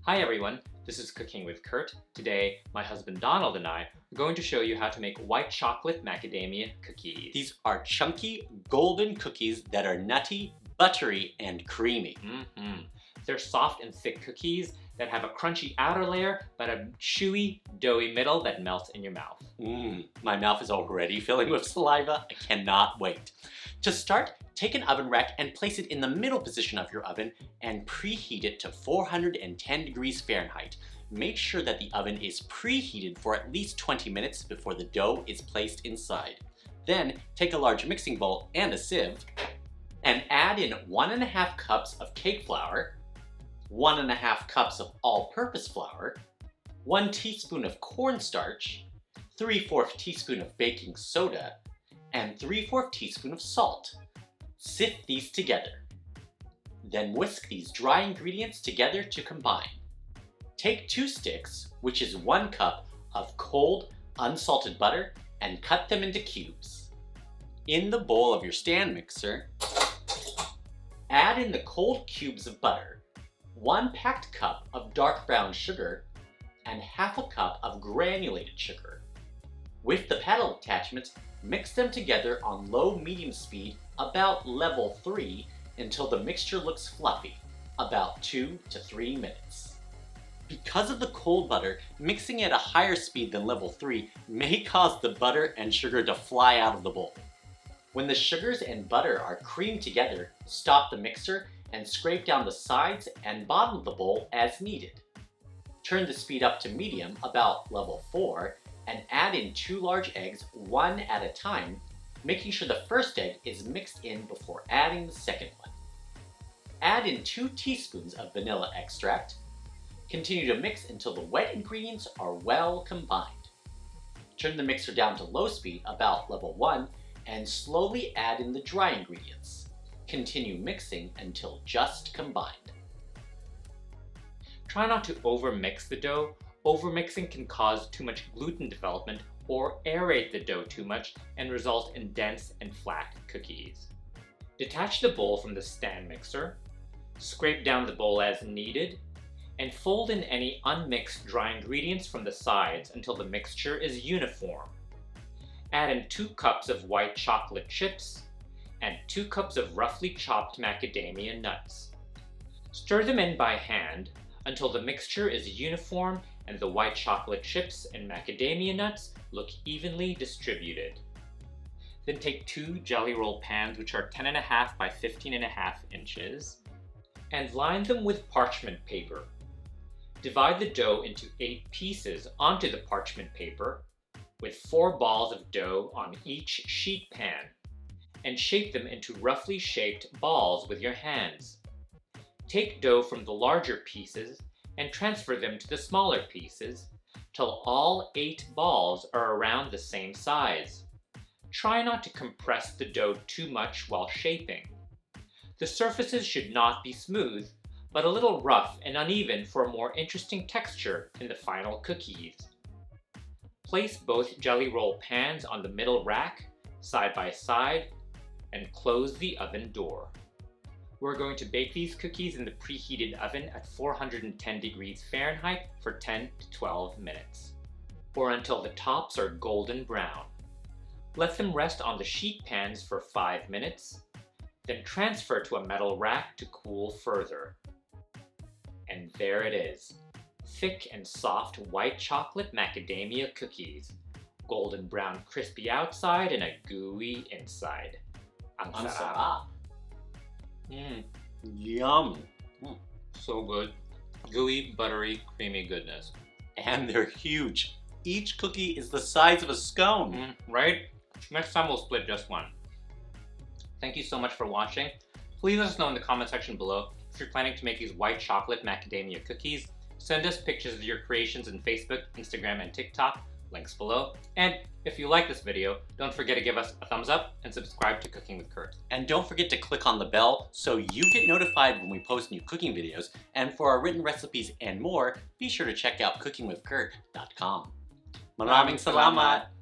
Hi everyone, this is Cooking with Kurt. Today, my husband Donald and I are going to show you how to make white chocolate macadamia cookies. These are chunky, golden cookies that are nutty, buttery, and creamy. They're soft and thick cookies that have a crunchy outer layer, but a chewy, doughy middle that melts in your mouth. My mouth is already filling with saliva. I cannot wait. To start, take an oven rack and place it in the middle position of your oven and preheat it to 410 degrees Fahrenheit. Make sure that the oven is preheated for at least 20 minutes before the dough is placed inside. Then, take a large mixing bowl and a sieve and add in 1.5 cups of cake flour, 1.5 cups of all-purpose flour, 1 teaspoon of cornstarch, 3/4 teaspoon of baking soda, and 3/4 teaspoon of salt. Sift these together. Then whisk these dry ingredients together to combine. Take 2 sticks, which is 1 cup of cold, unsalted butter, and cut them into cubes. In the bowl of your stand mixer, add in the cold cubes of butter, 1 packed cup of dark brown sugar, and 1/2 cup of granulated sugar. With the paddle attachments, mix them together on low-medium speed about level 3 until the mixture looks fluffy, about 2 to 3 minutes. Because of the cold butter, mixing at a higher speed than level 3 may cause the butter and sugar to fly out of the bowl. When the sugars and butter are creamed together, stop the mixer and scrape down the sides and bottom of the bowl as needed. Turn the speed up to medium, about level 4, and add in 2 large eggs, one at a time, making sure the first egg is mixed in before adding the second one. Add in 2 teaspoons of vanilla extract. Continue to mix until the wet ingredients are well combined. Turn the mixer down to low speed, about level 1, and slowly add in the dry ingredients. Continue mixing until just combined. Try not to overmix the dough. Overmixing can cause too much gluten development or aerate the dough too much and result in dense and flat cookies. Detach the bowl from the stand mixer, scrape down the bowl as needed, and fold in any unmixed dry ingredients from the sides until the mixture is uniform. Add in 2 cups of white chocolate chips and 2 cups of roughly chopped macadamia nuts. Stir them in by hand until the mixture is uniform and the white chocolate chips and macadamia nuts look evenly distributed. Then take 2 jelly roll pans, which are 10.5 by 15.5 inches, and line them with parchment paper. Divide the dough into 8 pieces onto the parchment paper, with 4 balls of dough on each sheet pan, and shape them into roughly shaped balls with your hands. Take dough from the larger pieces and transfer them to the smaller pieces till all 8 balls are around the same size. Try not to compress the dough too much while shaping. The surfaces should not be smooth, but a little rough and uneven for a more interesting texture in the final cookies. Place both jelly roll pans on the middle rack, side by side, and close the oven door. We're going to bake these cookies in the preheated oven at 410 degrees Fahrenheit for 10 to 12 minutes, or until the tops are golden brown. Let them rest on the sheet pans for 5 minutes, then transfer to a metal rack to cool further. And there it is, thick and soft white chocolate macadamia cookies, golden brown crispy outside and a gooey inside. Ang sarap! Yum! So good. Gooey, buttery, creamy goodness. And they're huge. Each cookie is the size of a scone. Right? Next time we'll split just one. Thank you so much for watching. Please let us know in the comment section below if you're planning to make these white chocolate macadamia cookies. Send us pictures of your creations on Facebook, Instagram, and TikTok. Links below. And if you like this video, don't forget to give us a thumbs up and subscribe to Cooking with Kurt. And don't forget to click on the bell so you get notified when we post new cooking videos. And for our written recipes and more, be sure to check out cookingwithkurt.com. Maraming salamat!